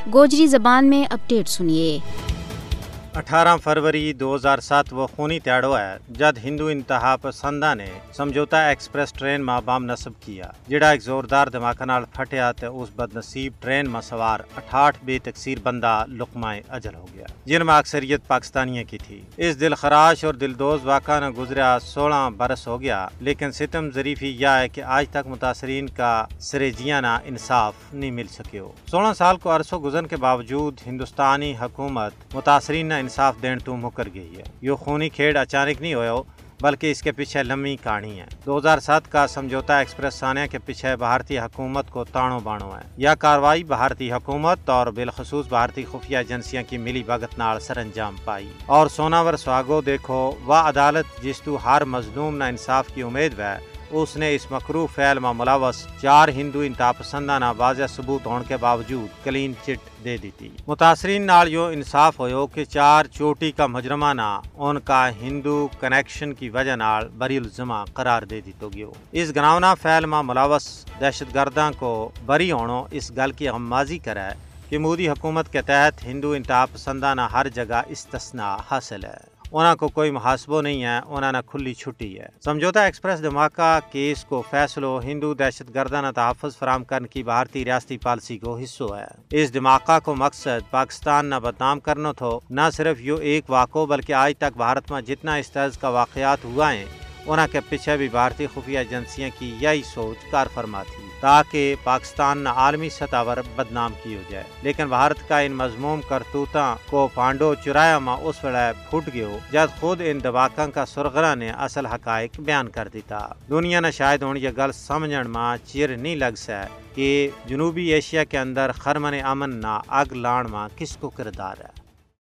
गोजरी ज़बान में अपडेट सुनिए। 18 फरवरी 2007 वो खूनी त्याड़ो है जद हिंदू इंतहा पसंदा ने समझौता एक्सप्रेस ट्रेन में बम नस्ब किया जिहड़ा एक जोरदार धमाका नाल फटिया ते उस बदनसीब ट्रेन में सवार 68 बेतकसीर बंदा लुकमाए अजल हो गया जिनमें अक्सरियत पाकिस्तानियों की थी। इस दिल खराश और दिलदोज वाक़ा न गुजरा 16 बरस हो गया, लेकिन सितम ज़रीफ़ी यह है कि आज तक मुतासरीन का सरेजियाना इंसाफ नहीं मिल सके हो। 16 साल को अरसों गुजरने के बावजूद हिंदुस्तानी हुकूमत मुतासरीन इंसाफ देने तो मुकर गई है। यो खूनी खेड़ अचानक नहीं होया बल्कि इसके पीछे लंबी कहानी है। 2007 का समझौता एक्सप्रेस सानिया के पीछे भारतीय हुकूमत को ताणो बाणो है। यह कार्रवाई भारतीय हुकूमत और बिलखसूस भारतीय खुफिया एजेंसियां की मिली भगत नाल सरंजाम पाई और सोनावर स्वागो देखो वह अदालत जिस तू हर मजलूम न इंसाफ की उम्मीद है उसने इस मकरू फैल में मुलवस 4 हिंदू इंतहा पसंदाना वाज़ह सबूत होने के बावजूद क्लीन चिट दे दी थी। मुतासरीन नाल यो इंसाफ होयो कि 4 चोटी का मुजरमाना उनका हिंदू कनेक्शन की वजह नाल बरील जमा करार दे दी तो गयो। इस गनावना फैल में मुलवस दहशतगर्दा को बरी होनो इस गल की गम्माजी करे कि मोदी हुकूमत के तहत हिंदू इंतहा पसंदाना हर जगह इस्तिस्ना हासिल है। उन्हें को कोई मुहासबो नहीं है, उन्हें खुली छुट्टी है। समझौता एक्सप्रेस धमाका केस को फैसलो हिंदू दहशत गर्दाना तहफ़्फ़ुज़ फराम करने की भारतीय रियासती पॉलिसी को हिस्सो है। इस धमाका को मकसद पाकिस्तान न बदनाम करना थो। न सिर्फ यो एक वाक़ो बल्कि आज तक भारत में जितना इस तरह का वाक़यात हुआ है उन्हें के पीछे भी भारतीय खुफिया एजेंसियां की यही सोच कार फरमा थी ताकि पाकिस्तान न आलमी सतह पर बदनाम की हो जाए। लेकिन भारत का इन मजमूम करतूता को पांडो चुराया में उस वेला फुट गयो जब खुद इन दबाका का सुरगरा ने असल हकायक बयान कर दिता। दुनिया ने शायद हूँ ये गल समझण में चिर नहीं लग सा कि जनूबी एशिया के अंदर खरमन अमन ना आग लाण में किसको किरदार है।